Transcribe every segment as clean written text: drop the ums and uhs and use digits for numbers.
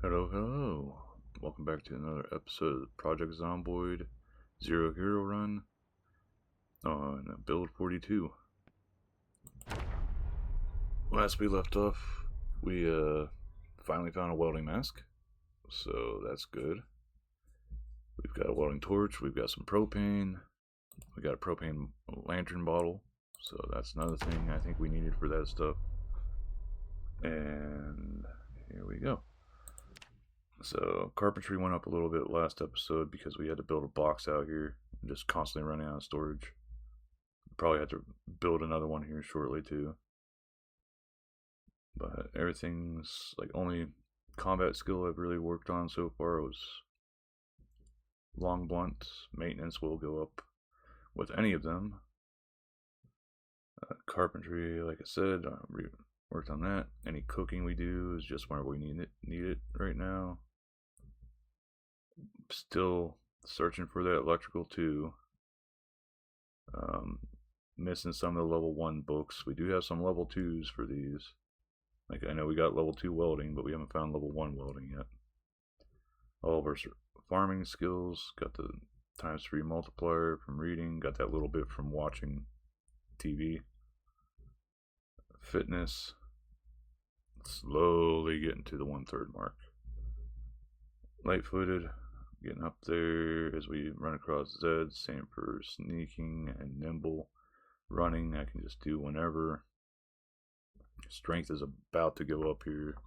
Hello, hello. Welcome back to another episode of Project Zomboid Zero Hero Run on Build 42. Last we left off, we finally found a welding mask, so that's good. We've got a welding torch, we've got some propane, we got a propane lantern bottle, so that's another thing I think we needed for that stuff. And here we go. So carpentry went up a little bit last episode because we had to build a box out here and just constantly running out of storage. Probably have to build another one here shortly too. But everything's like only combat skill I've really worked on so far was long blunt. Maintenance will go up with any of them. Carpentry, like I said, worked on that. Any cooking we do is just where we need it right now. Still searching for that electrical too. Missing some of the level 1 books. We do have some level 2s for these. Like I know we got level 2 welding, but we haven't found level 1 welding yet. All of our farming skills, got the ×3 multiplier from reading, got that little bit from watching TV. Fitness, slowly getting to the 1/3 mark. Light-footed, getting up there as we run across Zeds. Same for sneaking and nimble. Running, I can just do whenever. Strength is about to go up here,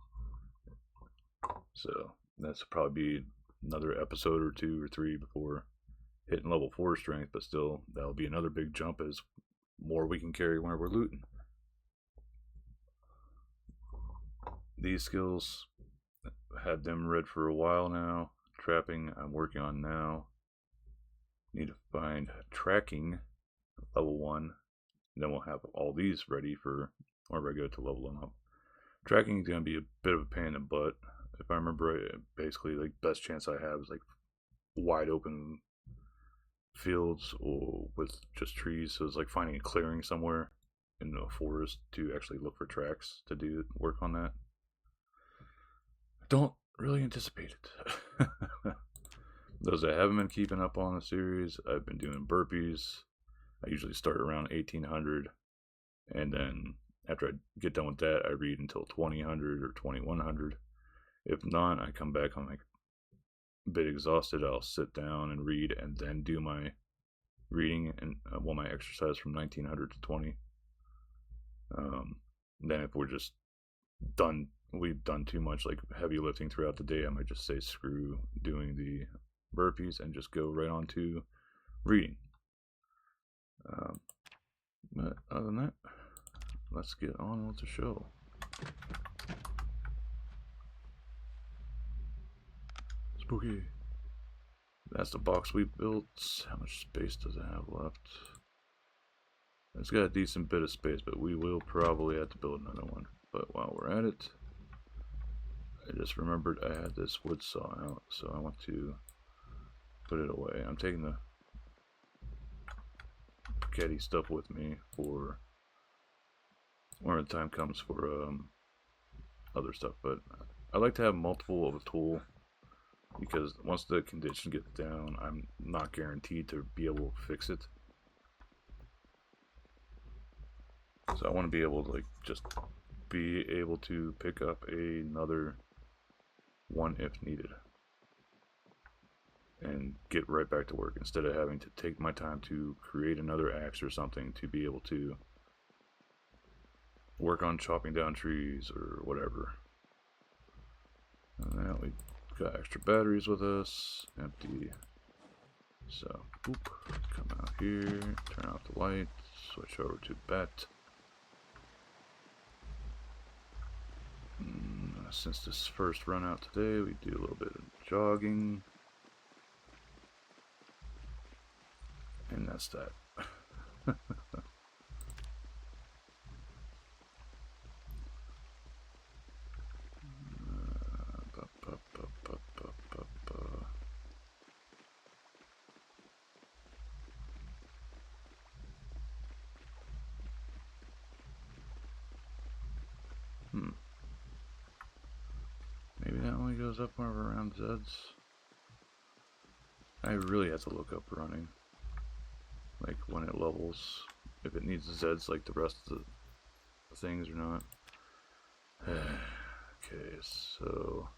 so that's probably be another episode or 2 or 3 before hitting level 4 strength, but still that'll be another big jump as more we can carry when we're looting. These skills, had them read for a while now. Trapping, I'm working on now. Need to find tracking, level 1. Then we'll have all these ready for whenever I go to level them up. Tracking is going to be a bit of a pain in the butt. If I remember right, basically, like, best chance I have is like wide open fields or with just trees. So it's like finding a clearing somewhere in the forest to actually look for tracks to do work on that. Don't really anticipate it. Those that haven't been keeping up on the series, I've been doing burpees. I usually start around 1800, and then after I get done with that, I read until 2000 or 2100. If not, I come back, I'm like a bit exhausted. I'll sit down and read, and then do my reading and my exercise from 1900 to 20. Then if we're just done, we've done too much like heavy lifting throughout the day, I might just say screw doing the burpees and just go right on to reading. But other than that, let's get on with the show. Spooky. That's the box we built. How much space does it have left? It's got a decent bit of space, but we will probably have to build another one. But while we're at it, I just remembered I had this wood saw out, so I want to put it away. I'm taking the caddy stuff with me for when the time comes for other stuff, but I like to have multiple of a tool because once the condition gets down, I'm not guaranteed to be able to fix it. So I want to be able to like just be able to pick up another one if needed and get right back to work instead of having to take my time to create another axe or something to be able to work on chopping down trees or whatever. And now we got extra batteries with us, empty. So, boop, come out here, turn off the light, switch over to bat. Since this first run out today, we do a little bit of jogging. And that's that. Maybe that only goes up whenever around Zeds. I really have to look up running. Like when it levels. If it needs Zeds like the rest of the things or not. Okay, so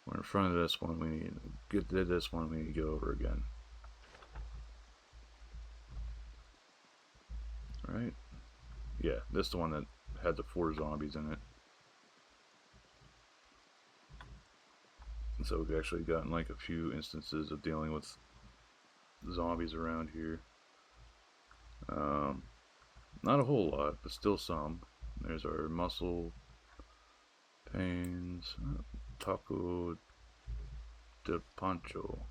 we're in front of this one. We need to get to this one. We need to go over again. Right? Yeah, this is the one that had the 4 zombies in it. And so we've actually gotten like a few instances of dealing with zombies around here. Not a whole lot, but still some. There's our muscle pains, taco de pancho.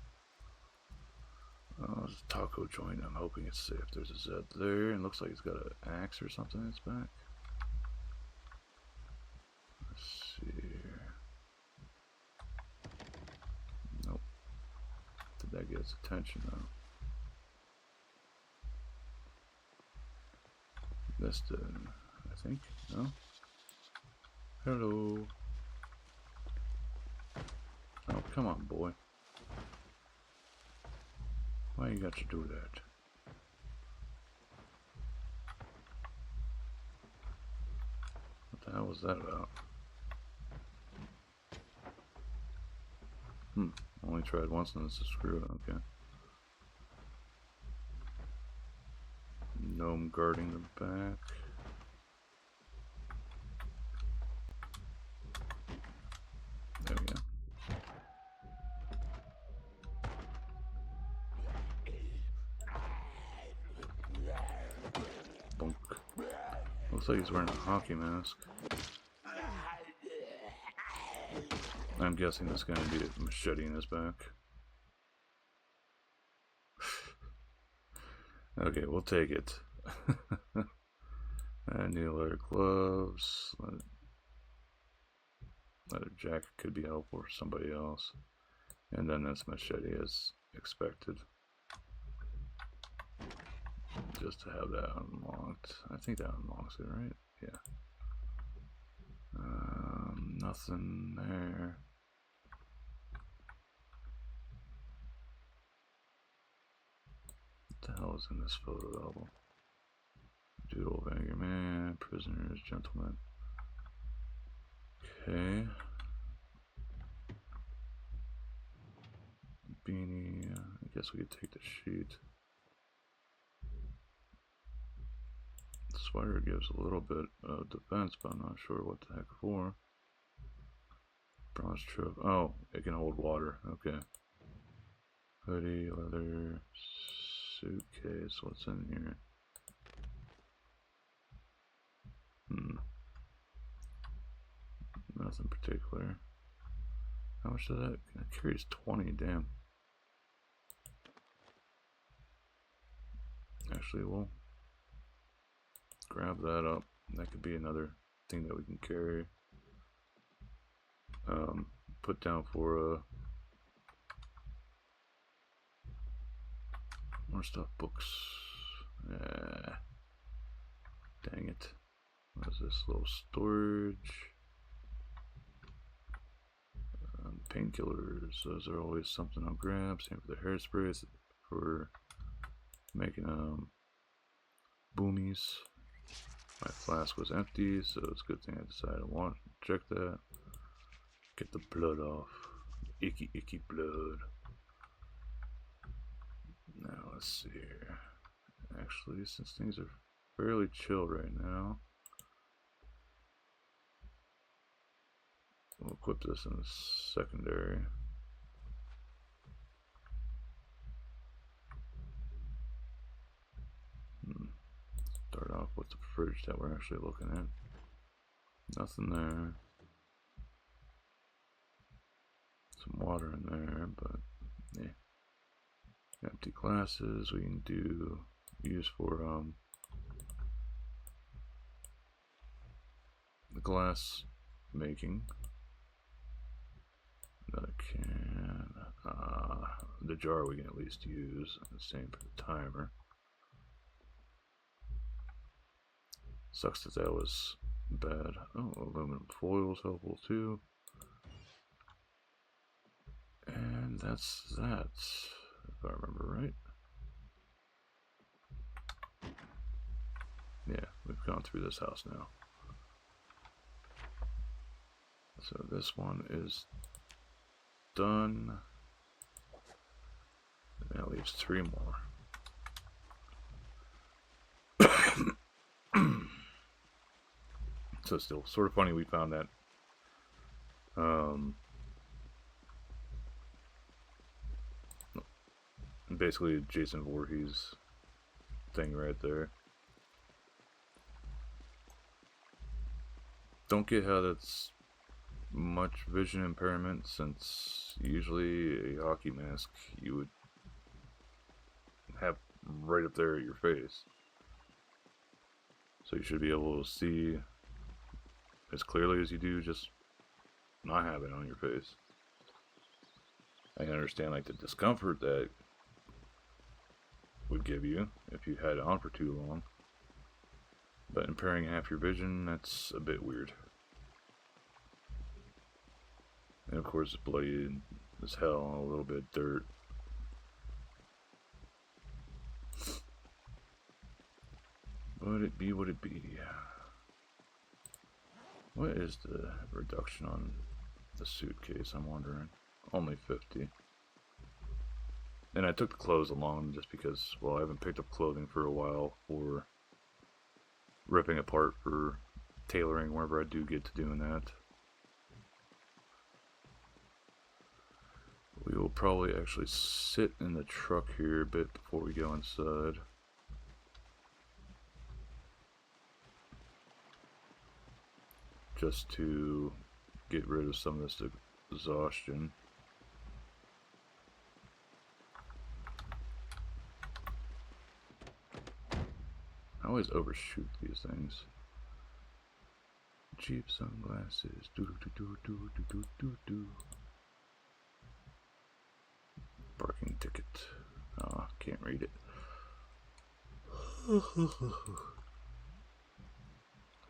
It's a taco joint. I'm hoping it's safe. There's a Z there, and looks like it's got an axe or something in its back. Let's see here. Nope. Did that get its attention though? This did, I think. No? Hello. Oh, come on, boy. Why you got to do that? What the hell was that about? Only tried once and this is screwed. Okay. Gnome guarding the back. There we go. Bonk. Looks like he's wearing a hockey mask. I'm guessing there's going to be a machete in his back. Okay, we'll take it. And new leather gloves. Leather jacket could be helpful for somebody else. And then this machete as expected. Just to have that unlocked. I think that unlocks it, right? Yeah. Nothing there. What the hell is in this photo album? Doodle, Vinegar Man, Prisoners, Gentlemen. Okay. Beanie. I guess we could take the sheet. The sweater gives a little bit of defense, but I'm not sure what the heck for. Bronze trove. Oh, it can hold water. Okay. Hoodie, leather, suitcase. What's in here? Nothing particular. How much does that? It carries 20. Damn. Actually, we'll grab that up. That could be another thing that we can carry. Put down for more stuff. Books. Dang it. What is this? Little storage. Painkillers. Those are always something I'll grab. Same for the hairsprays for making boomies. My flask was empty, so it's a good thing I decided I want to check that. Get the blood off. Icky, icky blood. Now let's see here. Actually, since things are fairly chill right now, we'll equip this in the secondary. Start off with the fridge that we're actually looking at. Nothing there. Some water in there, but yeah. Empty glasses we can use for the glass making. Another can. The jar we can at least use. The same for the timer. Sucks that was bad. Oh, aluminum foil is helpful too. And that's that, if I remember right. Yeah, we've gone through this house now. So this one is done. And that leaves 3 more. So still sort of funny we found that basically Jason Voorhees thing right there. Don't get how that's much vision impairment, since usually a hockey mask you would have right up there at your face. So you should be able to see as clearly as you do, just not have it on your face. I can understand like the discomfort that would give you if you had it on for too long. But impairing half your vision, that's a bit weird. And of course, it's bloody as hell, a little bit of dirt. Would it be what it be? What is the reduction on the suitcase, I'm wondering? Only 50. And I took the clothes along just because, well, I haven't picked up clothing for a while for ripping apart for tailoring whenever I do get to doing that. We will probably actually sit in the truck here a bit before we go inside. Just to get rid of some of this exhaustion. I always overshoot these things. Cheap sunglasses. Do do do do do do do do. Parking ticket. Oh, can't read it.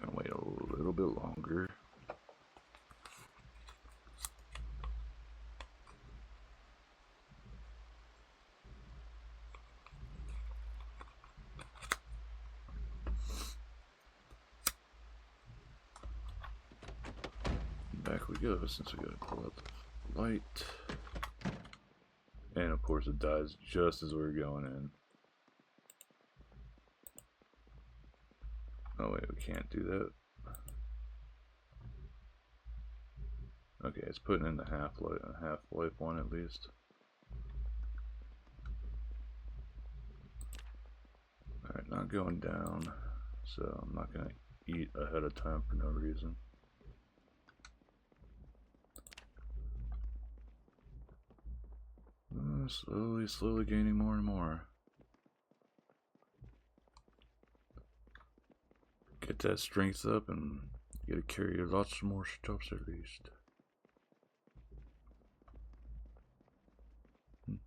Gonna wait a little bit longer. Back we go, since we gotta pull out the light. And of course it dies just as we're going in. Oh wait, we can't do that. Okay, it's putting in the half-life one at least. Alright, not going down, so I'm not gonna eat ahead of time for no reason. Slowly gaining more and more. Get that strength up and you gotta carry lots more stuff at least.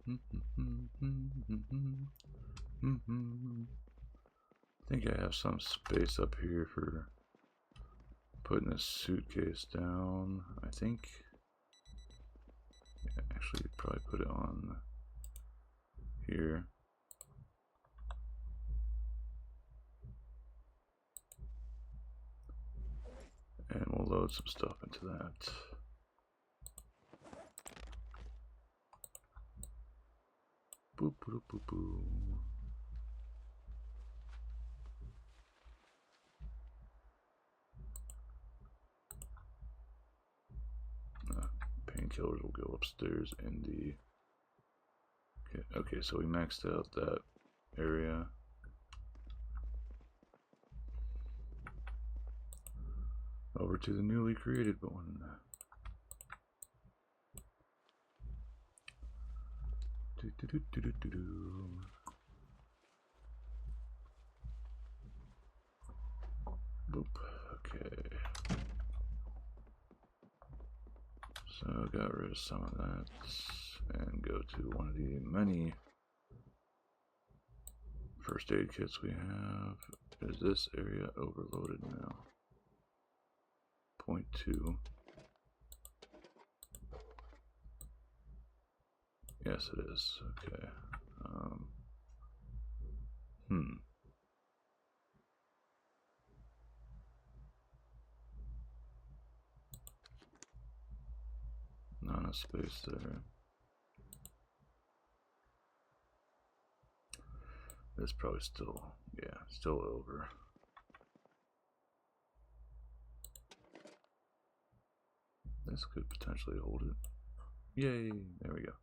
I think I have some space up here for putting this suitcase down. I think, yeah, actually probably put it on here. And we'll load some stuff into that. Boop, boop, boop, boop. Painkillers will go upstairs in the... Okay, so we maxed out that area. Over to the newly created one. Boop. Okay. So got rid of some of that and go to one of the many first aid kits we have. Is this area overloaded now? 0.2. Yes, it is. Okay. Not enough space there. It's probably still, yeah, still over. This could potentially hold it. Yay! There we go.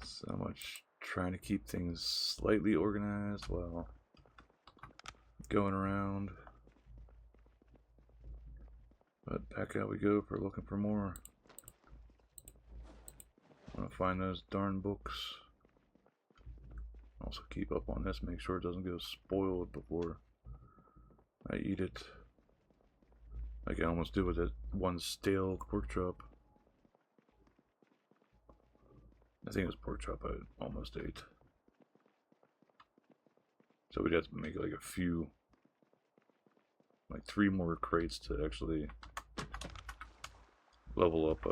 So much trying to keep things slightly organized while going around. But back out we go for looking for more. I want to find those darn books. Also keep up on this, make sure it doesn't go spoiled before I eat it. Like I almost did with that one stale pork chop. I think it was pork chop I almost ate. So we'd have to make like a few, like 3 more crates to actually level up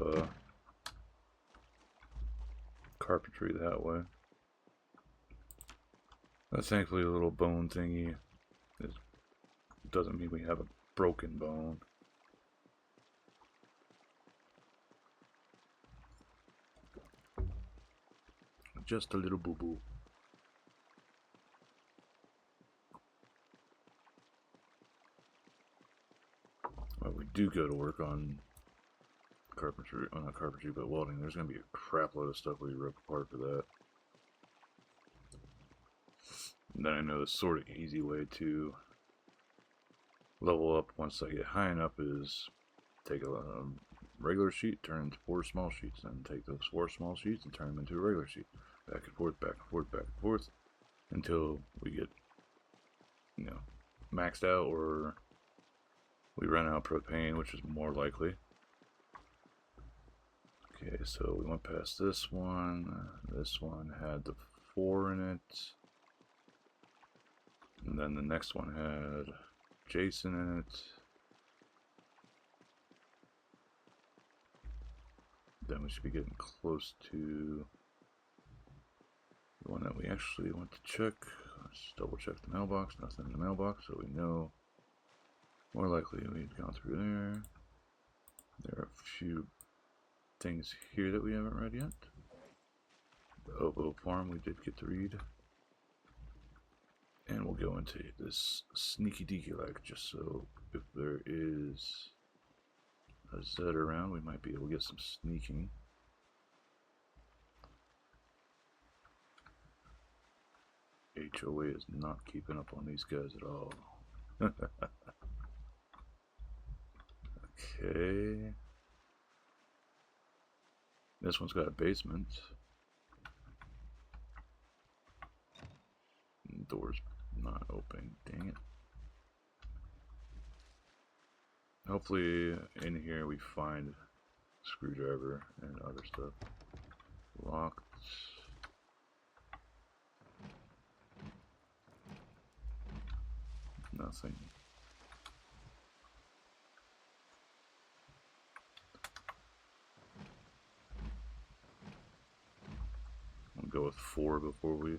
carpentry that way. But thankfully a little bone thingy doesn't mean we have a broken bone. Just a little boo-boo. Well, we do go to work on carpentry, well, not carpentry, but welding. There's going to be a crap load of stuff we rip apart for that. And then I know the sort of easy way to level up once I get high enough is take a regular sheet, turn it into 4 small sheets, and take those 4 small sheets and turn them into a regular sheet. Back and forth, back and forth, back and forth, until we get, you know, maxed out or we run out of propane, which is more likely. Okay, so we went past this one. This one had the 4 in it. And then the next one had Jason in it. Then we should be getting close to the one that we actually want to check. Let's double check the mailbox. Nothing in the mailbox, so we know more likely we've gone through there. There are a few things here that we haven't read yet. The Ovo farm we did get to read. And we'll go into this sneaky deaky like, just so if there is a Z around, we might be able to get some sneaking. HOA is not keeping up on these guys at all. Okay. This one's got a basement. Door's not opening, dang it. Hopefully in here we find screwdriver and other stuff. Locked. Nothing. I'll go with 4 before we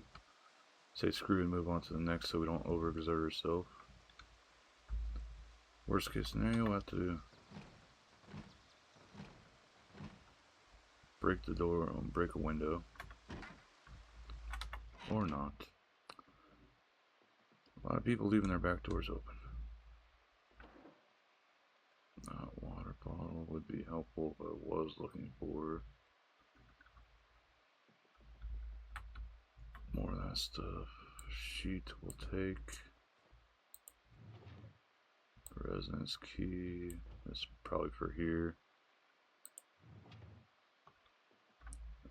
say screw and move on to the next so we don't overexert ourselves. Worst case scenario, we'll have to break the door or break a window. Or not. A lot of people leaving their back doors open. Water bottle would be helpful if I was looking for more of that stuff. Sheet will take. Residence key. That's probably for here.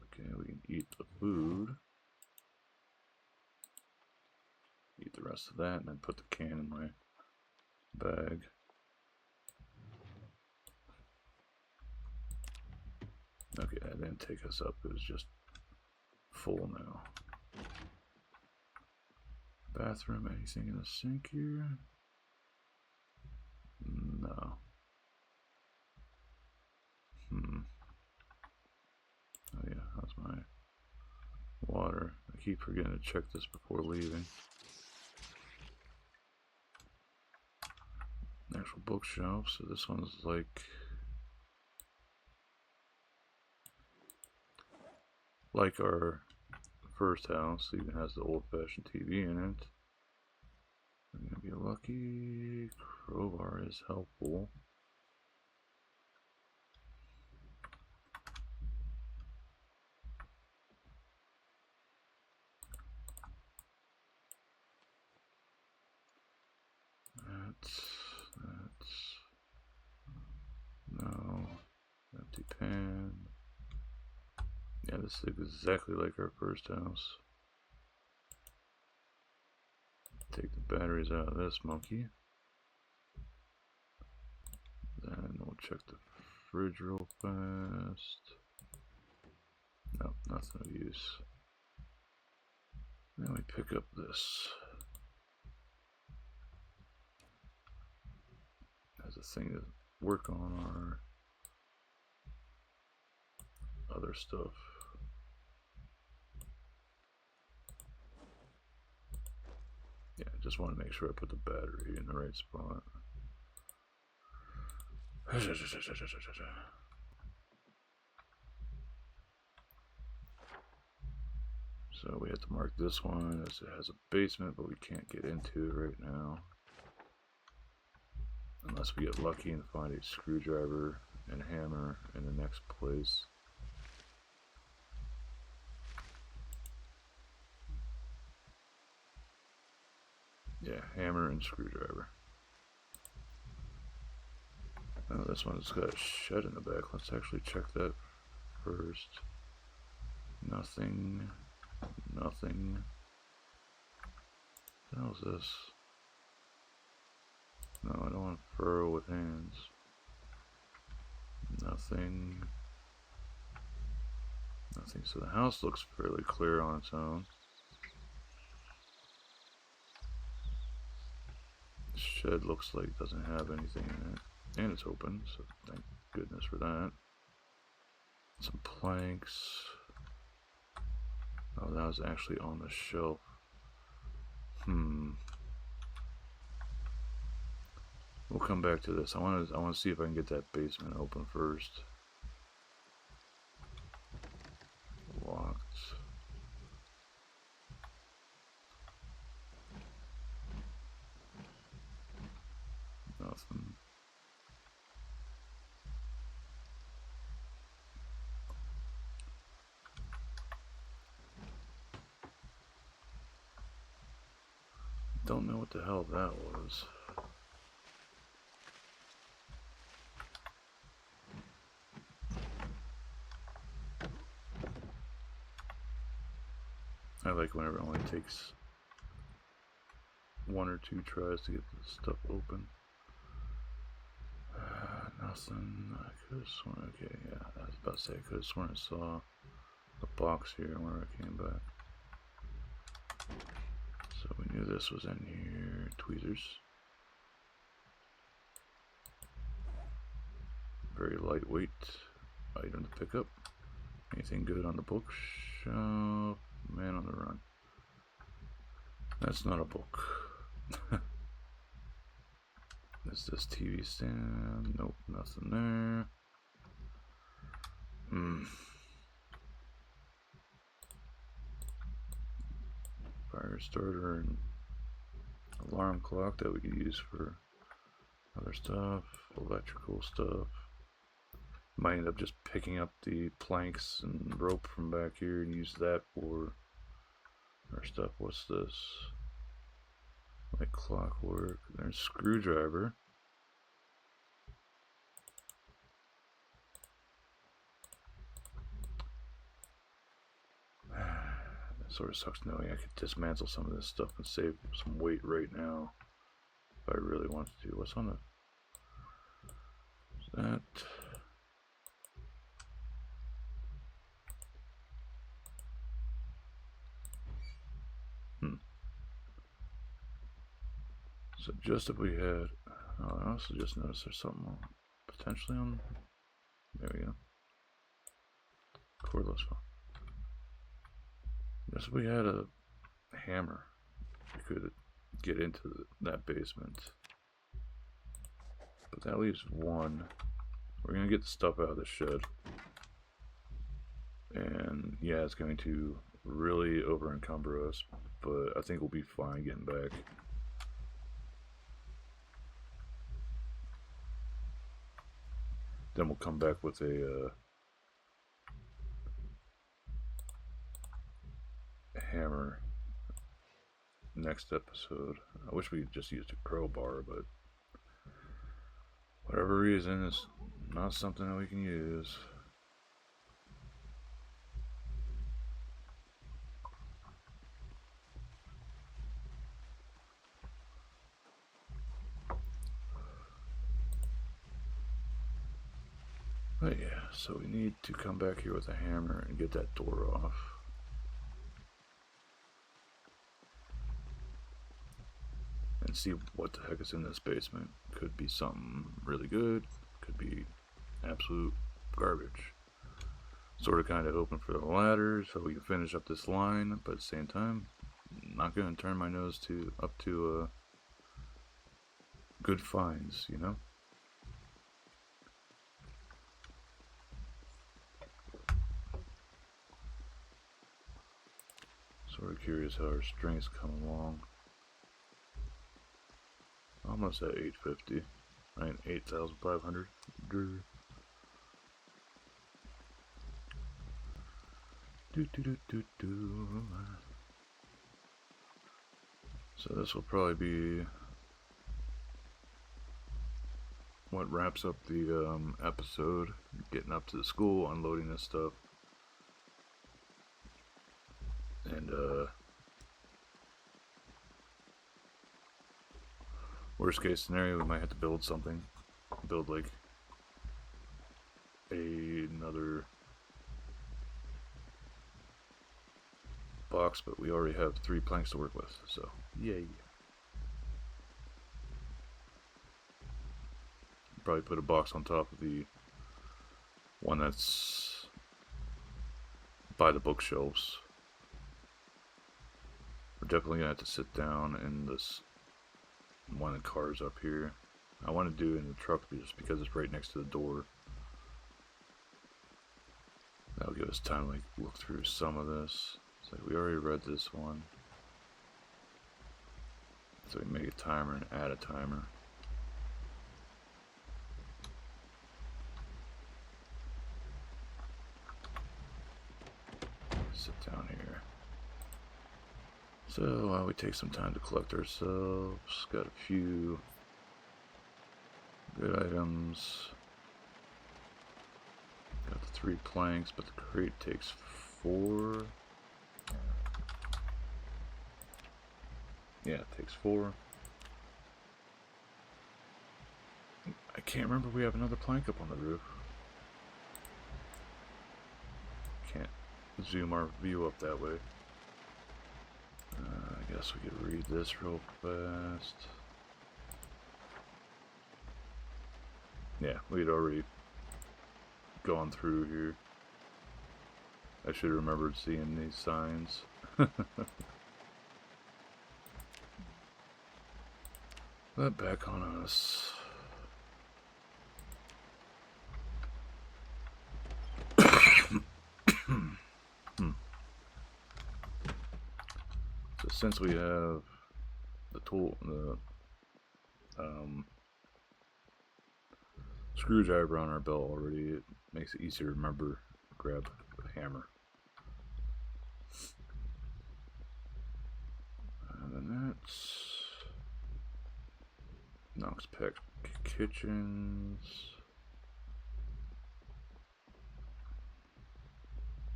Okay, we can eat the food. Eat the rest of that and then put the can in my bag. Okay, that didn't take us up, it was just full now. Bathroom, anything in the sink here? No. keep forgetting to check this before leaving. Actual bookshelf, so this one's like our first house, even has the old-fashioned TV in it. I'm gonna be lucky. Crowbar is helpful. That's no empty pan. Yeah, this is exactly like our first house. Take the batteries out of this monkey. Then we'll check the fridge real fast. Nope, nothing of use. Then we pick up this. As a thing to work on our other stuff. Yeah, I just want to make sure I put the battery in the right spot. So we have to mark this one as it has a basement, but we can't get into it right now. Unless we get lucky and find a screwdriver and hammer in the next place. Yeah, hammer and screwdriver. Oh, this one's got a shed in the back. Let's actually check that first. Nothing. Nothing. What the hell is this? No, I don't want to furrow with hands. Nothing. Nothing. So the house looks fairly clear on its own. The shed looks like it doesn't have anything in it. And it's open, so thank goodness for that. Some planks. Oh, that was actually on the shelf. We'll come back to this. I want to see if I can get that basement open first. Locked. Nothing. Don't know what the hell that was. I like whenever it only takes 1 or 2 tries to get this stuff open. Nothing. I could have sworn. Okay, yeah, I was about to say I could have sworn I saw a box here where I came back. So we knew this was in here. Tweezers. Very lightweight item to pick up. Anything good on the bookshelf? Man on the Run. That's not a book. Is this TV stand? Nope, nothing there. Fire starter and alarm clock that we could use for other stuff, electrical stuff. Might end up just picking up the planks and rope from back here and use that for our stuff. What's this? Like clockwork. There's a screwdriver. That sort of sucks knowing I could dismantle some of this stuff and save some weight right now if I really wanted to. What's on the... What's that? So just if we had, oh, I also just noticed there's something potentially on, there we go, cordless phone. Yes, we had a hammer. We could get into that basement. But that leaves one. We're going to get the stuff out of the shed. And yeah, it's going to really over encumber us, but I think we'll be fine getting back. Then we'll come back with a hammer next episode. I wish we just used a crowbar, but whatever reason, it's not something that we can use. But yeah, so we need to come back here with a hammer and get that door off. And see what the heck is in this basement. Could be something really good, could be absolute garbage. Sort of kind of hoping for the latter so we can finish up this line, but at the same time, not going to turn my nose up to good finds, you know? Sort of curious how our strengths come along. Almost at 850, right? 8,500. So this will probably be what wraps up the episode. Getting up to the school, unloading this stuff. And worst case scenario, we might have to build something. Build like another box, but we already have 3 planks to work with, so yay. Probably put a box on top of the one that's by the bookshelves. We're definitely gonna have to sit down in this one of the cars up here. I want to do it in the truck just because it's right next to the door. That'll give us time to like look through some of this. So we already read this one. So we make a timer and add a timer. Sit down here. So while we take some time to collect ourselves, got a few good items. Got the 3 planks, but the crate takes 4. Yeah, it takes 4. I can't remember if we have another plank up on the roof. Can't zoom our view up that way. I guess we could read this real fast. Yeah, we'd already gone through here. I should have remembered seeing these signs. But back on us. So since we have the tool, the screwdriver on our belt already, it makes it easier to remember to grab a hammer. And then that's Knox Pack Kitchens.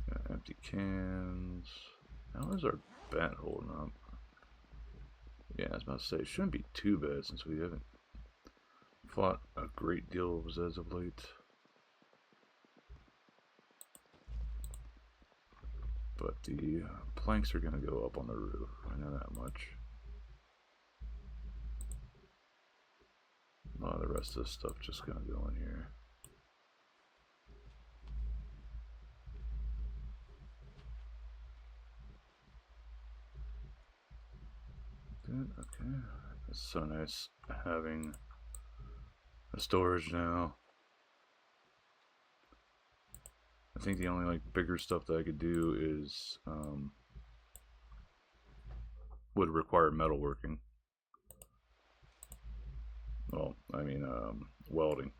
Got empty cans. How is our bat holding up? Yeah, I was about to say, it shouldn't be too bad since we haven't fought a great deal of as of late. But the planks are going to go up on the roof. I know that much. A lot of the rest of this stuff just going to go in here. it. Okay. It's so nice having a storage now. I think the only like bigger stuff that I could do is would require metalworking. Well, I mean welding.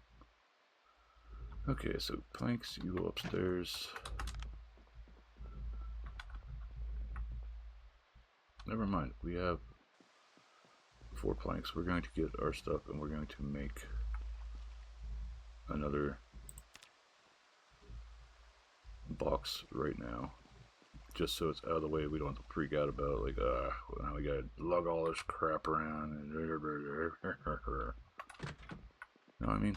Okay, so planks, you go upstairs. Never mind, we have 4 planks. We're going to get our stuff and we're going to make another box right now. Just so it's out of the way, we don't have to freak out about like, now we gotta lug all this crap around and you know what I mean?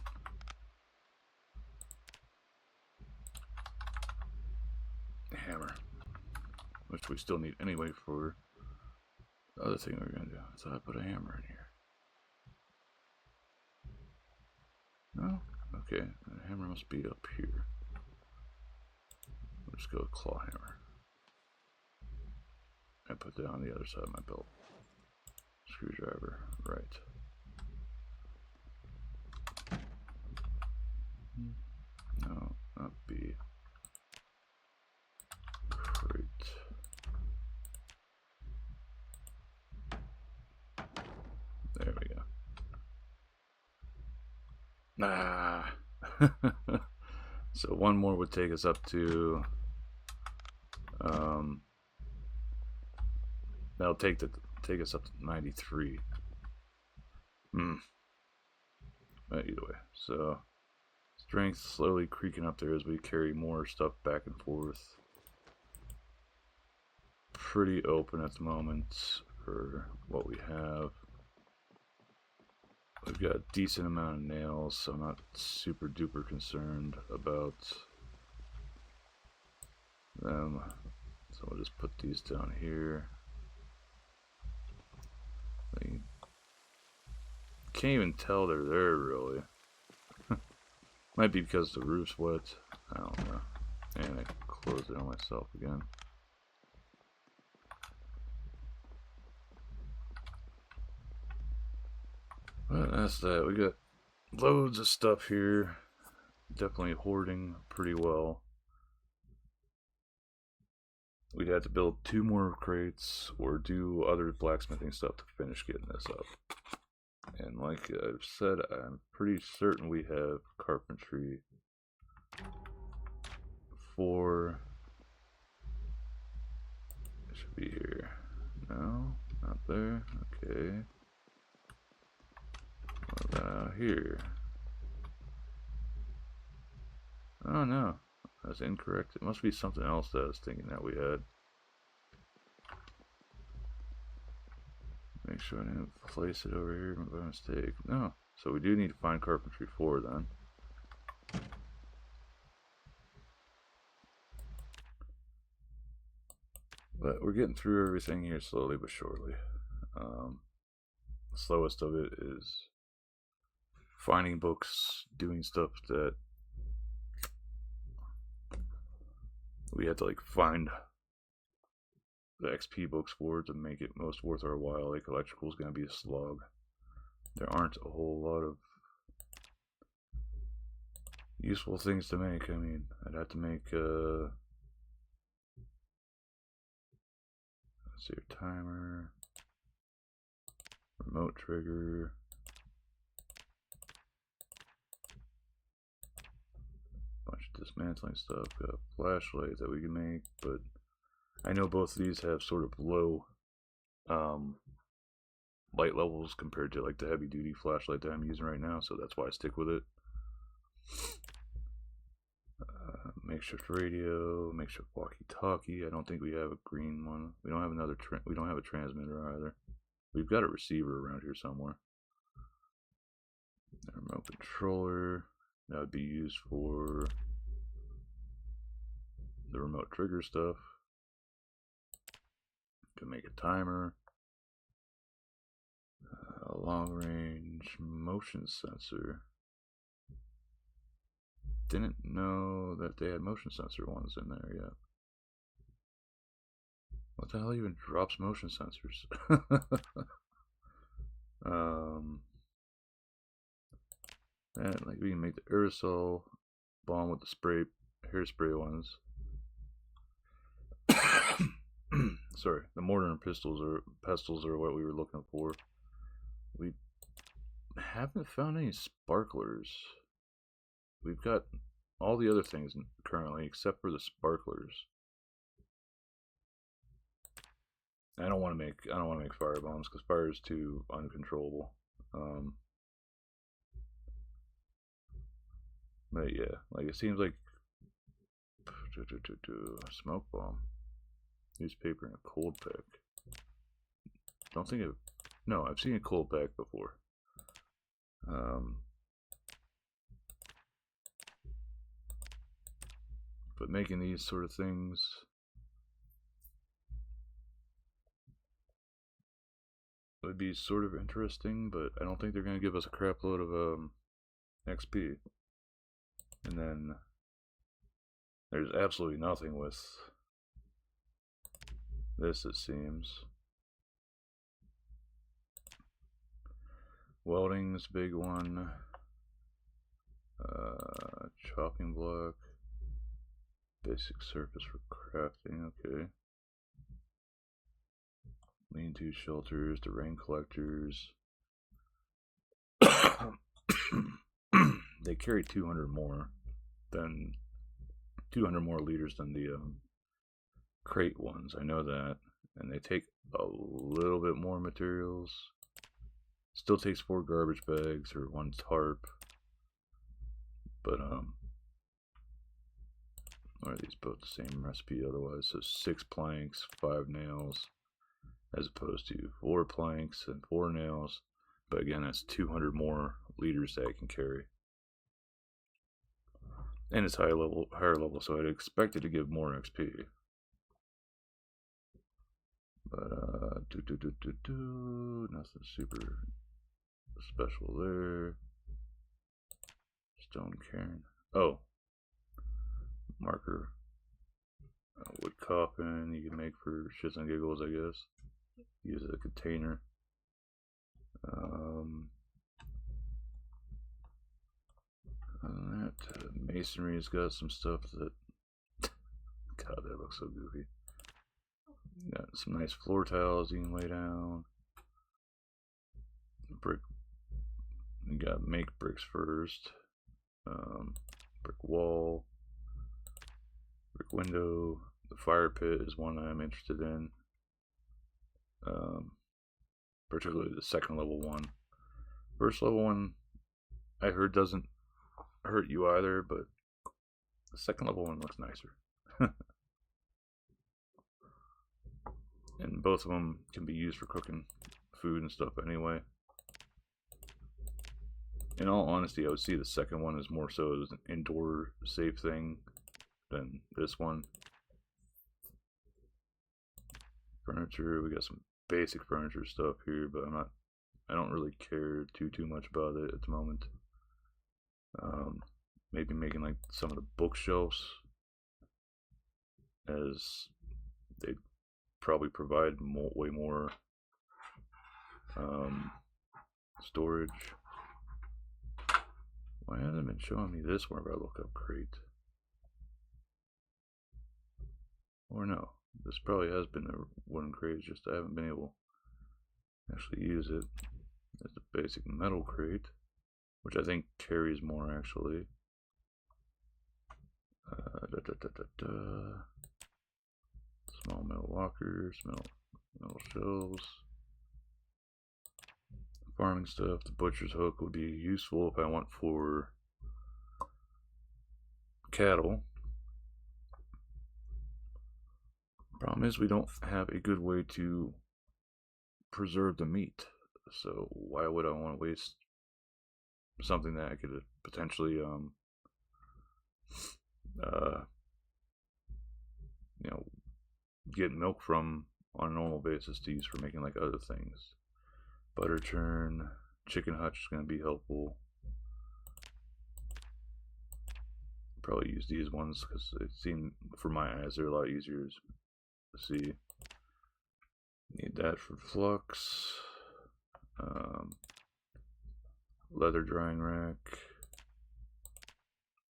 Hammer. Which we still need anyway for the other thing we're gonna do. So I put a hammer in here. No? Okay, the hammer must be up here. We'll just go with claw hammer. I put that on the other side of my belt. Screwdriver, right. No, not B. Crate. There we go. Ah. So one more would take us up to that'll take us up to 93. But either way, so strength slowly creaking up there as we carry more stuff back and forth. Pretty open at the moment for what we have. We've got a decent amount of nails, so I'm not super duper concerned about them. So we'll just put these down here. You can't even tell they're there really. Might be because the roof's wet. I don't know. And I closed it on myself again. But that's that. We got loads of stuff here. Definitely hoarding pretty well. We'd have to build 2 more crates or do other blacksmithing stuff to finish getting this up. And like I've said, I'm pretty certain we have carpentry for... It should be here. No, not there. Okay. What about here? Oh no, that's incorrect. It must be something else that I was thinking that we had. Make sure I didn't place it over here by mistake. No, so we do need to find carpentry 4 then. But we're getting through everything here slowly but surely. The slowest of it is finding books, doing stuff that we had to like find the XP books for to make it most worth our while. Like electrical is going to be a slog. There aren't a whole lot of useful things to make. I mean, I'd have to make let's see, a timer, remote trigger, bunch of dismantling stuff, got a flashlight that we can make, but I know both of these have sort of low light levels compared to like the heavy duty flashlight that I'm using right now, so that's why I stick with it. Makeshift radio, makeshift walkie-talkie. I don't think we have a green one. We don't have another. We don't have a transmitter either. We've got a receiver around here somewhere. A remote controller that would be used for the remote trigger stuff. Can make a timer. A long-range motion sensor. Didn't know that they had motion sensor ones in there yet. What the hell even drops motion sensors? And like we can make the aerosol bomb with the spray hairspray ones. Sorry, the mortar and pistols are what we were looking for. We haven't found any sparklers. We've got all the other things currently except for the sparklers. I don't want to make fire bombs because fire is too uncontrollable. But yeah, like it seems like a smoke bomb, newspaper, and a cold pack. Don't think no, I've seen a cold pack before. But making these sort of things would be sort of interesting, but I don't think they're going to give us a crap load of XP. And then there's absolutely nothing with this, it seems. Welding's big one. Chopping block. Basic surface for crafting, okay. Lean-to shelters, the rain collectors. They carry 200 more liters than the crate ones. I know that, and they take a little bit more materials. Still takes 4 garbage bags or 1 tarp, but are these both the same recipe otherwise? So 6 planks, 5 nails, as opposed to 4 planks and 4 nails. But again, that's 200 more liters that I can carry. And it's higher level, so I'd expect it to give more XP. But nothing super special there. Stone cairn. Oh, marker. Wood coffin you can make for shits and giggles, I guess. Use as a container. That masonry's got some stuff that God, that looks so goofy. Got some nice floor tiles you can lay down. Brick. You got to make bricks first. Brick wall. Brick window. The fire pit is one I'm interested in. Particularly the second level one. First level one, I heard doesn't hurt you either, but the second level one looks nicer. And both of them can be used for cooking food and stuff anyway. In all honesty, I would see the second one as more so as an indoor safe thing than this one. Furniture, we got some basic furniture stuff here, but I don't really care too much about it at the moment. Maybe making like some of the bookshelves, as they probably provide way more storage. Why hasn't it been showing me this whenever I look up crate? Or no, this probably has been a wooden crate, just I haven't been able to actually use it. It's a basic metal crate, which I think carries more actually. Small metal lockers, metal shelves. Farming stuff. The butcher's hook would be useful if I want for cattle. Problem is we don't have a good way to preserve the meat, so why would I want to waste something that I could potentially get milk from on a normal basis to use for making like other things. Butter churn, chicken hutch is going to be helpful. Probably use these ones because it seemed, for my eyes, they're a lot easier to see. Need that for flux. Leather drying rack.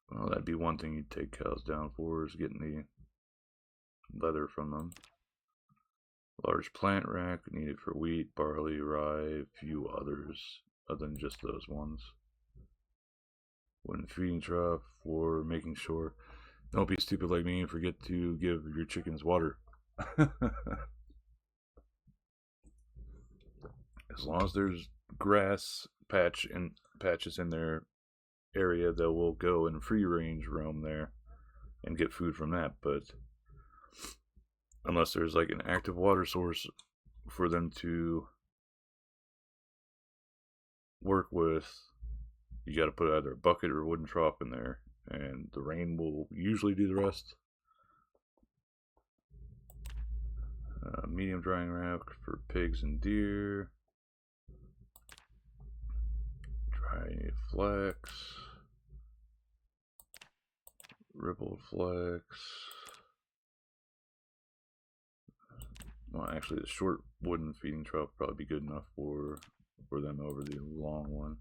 Well, that'd be one thing you'd take cows down for, is getting the leather from them. Large plant rack, needed for wheat, barley, rye, a few others, other than just those ones. Wooden feeding trough for making sure. Don't be stupid like me and forget to give your chickens water. As long as there's grass patches in their area, they will go and free range roam there and get food from that. But unless there's like an active water source for them to work with, you got to put either a bucket or a wooden trough in there, and the rain will usually do the rest. Medium drying rack for pigs and deer. Dry flax. Rippled flax. Well, actually, the short wooden feeding trough would probably be good enough for them over the long one.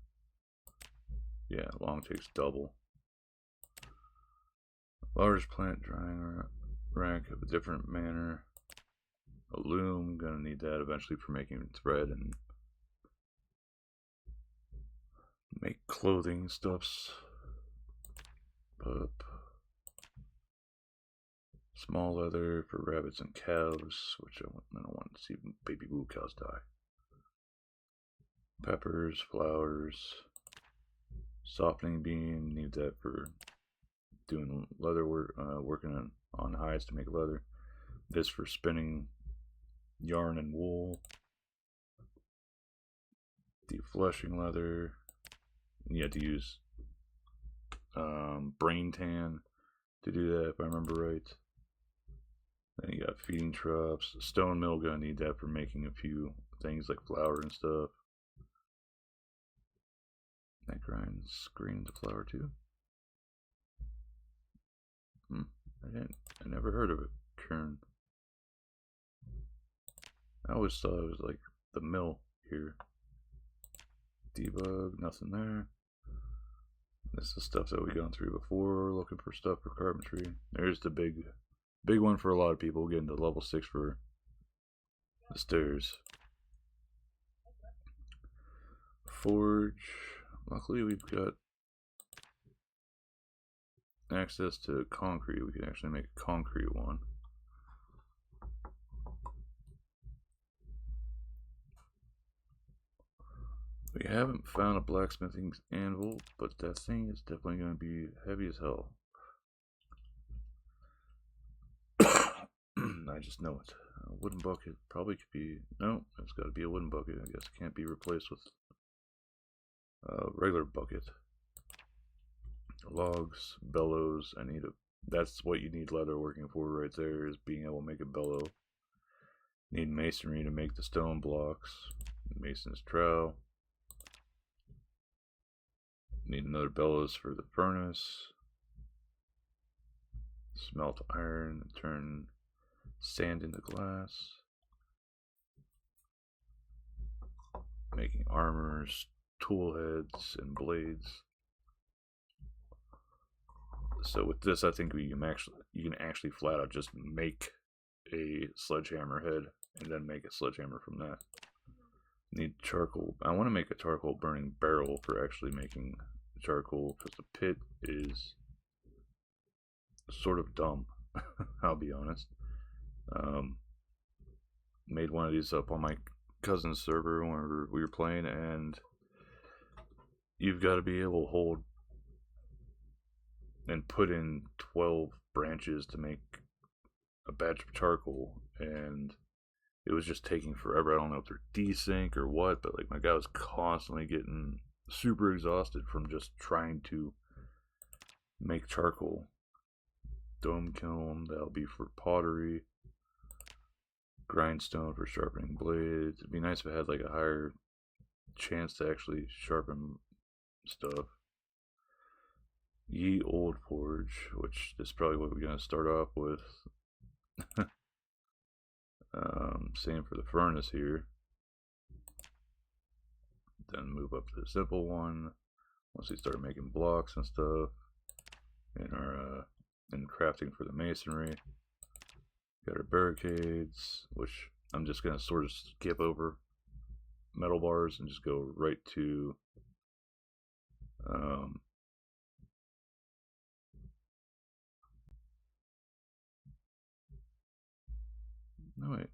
Yeah, long takes double. Large plant drying rack of a different manner. A loom, gonna need that eventually for making thread and make clothing stuffs. Pup. Small leather for rabbits and calves, which I don't want to see baby blue cows die. Peppers, flowers, softening beam, need that for doing leather work, working on hides to make leather. This for spinning yarn and wool. Defleshing leather. You have to use brain tan to do that, if I remember right. Then you got feeding troughs. Stone mill, gonna need that for making a few things like flour and stuff. That grinds grain into flour too. I never heard of it. Kern. I always thought it was like the mill here. Debug, nothing there. This is stuff that we've gone through before, looking for stuff for carpentry. There's the big one for a lot of people, getting to level 6 for the stairs. Forge. Luckily we've got access to concrete. We can actually make a concrete one. We haven't found a blacksmithing anvil, but that thing is definitely going to be heavy as hell. I just know it. A wooden bucket probably could be... No, it's got to be a wooden bucket. I guess it can't be replaced with a regular bucket. Logs, bellows. That's what you need leather working for right there, is being able to make a bellow. Need masonry to make the stone blocks. Mason's trowel. Need another bellows for the furnace. Smelt iron, turn sand into glass. Making armors, tool heads, and blades. So with this, I think you can actually flat out just make a sledgehammer head and then make a sledgehammer from that. Need charcoal. I want to make a charcoal burning barrel for actually making charcoal, because the pit is sort of dumb. I'll be honest. Made one of these up on my cousin's server when we were playing, and you've got to be able to hold and put in 12 branches to make a batch of charcoal, and it was just taking forever. I don't know if they're desync or what, but like my guy was constantly getting super exhausted from just trying to make charcoal. Dome kiln, that'll be for pottery. Grindstone for sharpening blades. It'd be nice if it had like a higher chance to actually sharpen stuff. Ye old forge, which is probably what we're gonna start off with. Same for the furnace here. then move up to the simple one. Once we start making blocks and stuff, in our in crafting for the masonry, got our barricades, which I'm just gonna sort of skip over metal bars and just go right to no wait.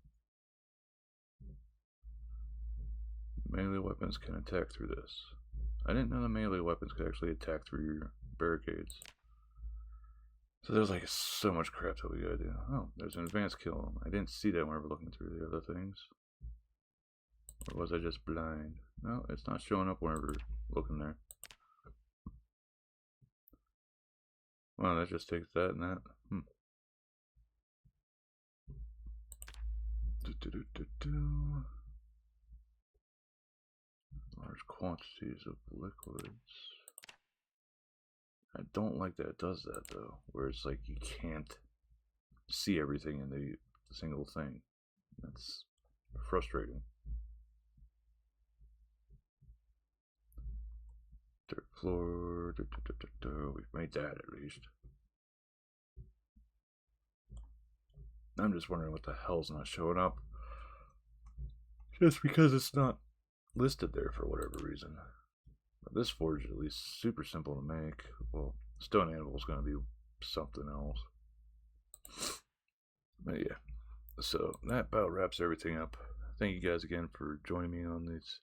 Melee weapons can attack through this. I didn't know the melee weapons could actually attack through your barricades. So there's like so much crap that we gotta do. Oh, there's an advanced kill. I didn't see that whenever looking through the other things. Or was I just blind? No, it's not showing up whenever looking there. Well, that just takes that and that. Large quantities of liquids. I don't like that it does that though, where it's like you can't see everything in the single thing. That's frustrating. Dirt floor. We've made that at least. I'm just wondering what the hell's not showing up. Just because it's not listed there for whatever reason. But this forge is at least super simple to make. Well, stone anvil is going to be something else. But yeah, so that about wraps everything up. Thank you guys again for joining me on this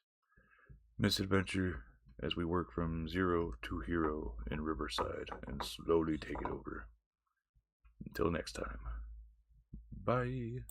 misadventure as we work from zero to hero in Riverside and slowly take it over. Until next time, bye.